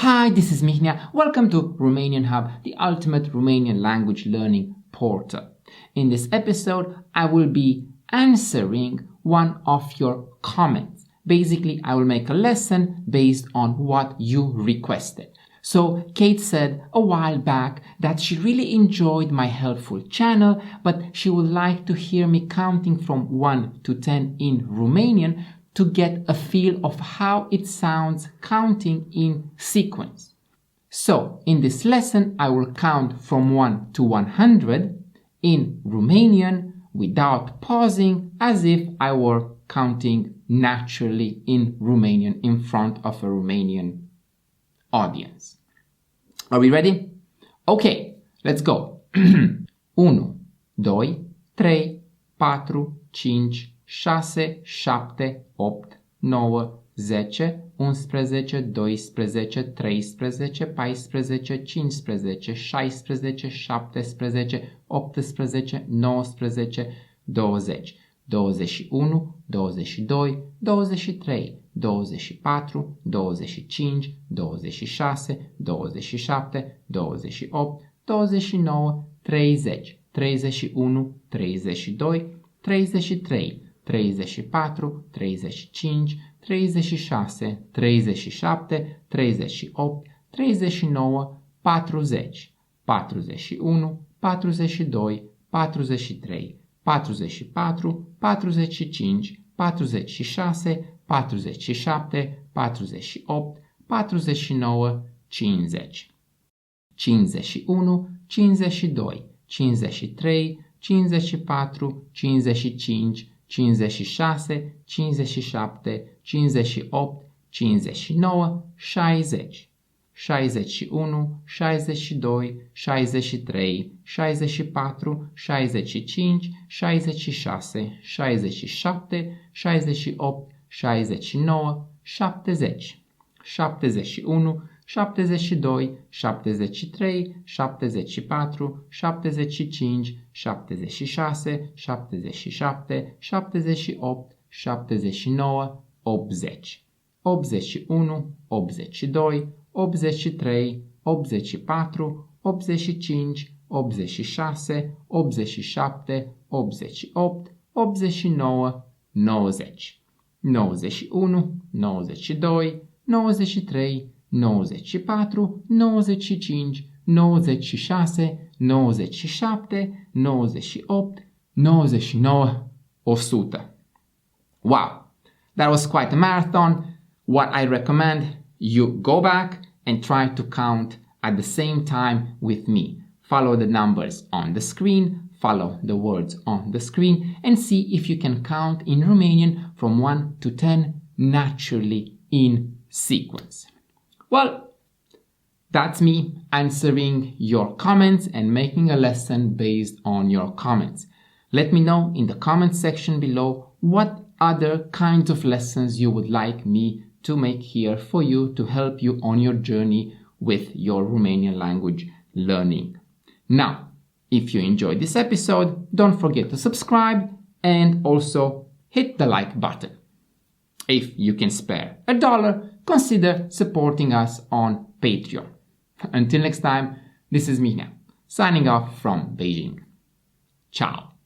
Hi, this is Mihnea. Welcome to Romanian Hub, the ultimate Romanian language learning portal. In this episode, I will be answering one of your comments. Basically, I will make a lesson based on what you requested. So, Kate said a while back that she really enjoyed my helpful channel, but she would like to hear me counting from 1 to 10 in Romanian to get a feel of how it sounds counting in sequence. So, in this lesson, I will count from 1 to 100 in Romanian without pausing, as if I were counting naturally in Romanian in front of a Romanian audience. Are we ready? Okay, let's go. 1, 2, 3, 4, 5, 6, 7, 8, 9, 10, 11, 12, 13, 14, 15, 16, 17, 18, 19, 20, 21, 22, 23, 24, 25, 26, 27, 28, 29, 30, 31, 32, 33, 34, 35, 36, 37, 38, 39, 40, 41, 42, 43, 44, 45, 46, 47, 48, 49, 50, 51, 52, 53, 54, 55, 56, 57, 58, 59, 60, 61, 62, 63, 64, 65, 66, 67, 68, 69, 70, 71, 72, 73, 74, 75, 76, 77, 78, 79, 80, 81, 82, 83, 84, 85, 86, 87, 88, 89, 90, 91, 92, 93, 94, 95, 96, 97, 98, 99, 100. Wow, that was quite a marathon. What I recommend, you go back and try to count at the same time with me. Follow the numbers on the screen, follow the words on the screen, and see if you can count in Romanian from 1 to 10 naturally in sequence. Well, that's me answering your comments and making a lesson based on your comments. Let me know in the comments section below what other kinds of lessons you would like me to make here for you to help you on your journey with your Romanian language learning. Now, if you enjoyed this episode, don't forget to subscribe and also hit the like button. If you can spare $1, consider supporting us on Patreon. Until next time, this is Mihnea, signing off from Beijing. Ciao.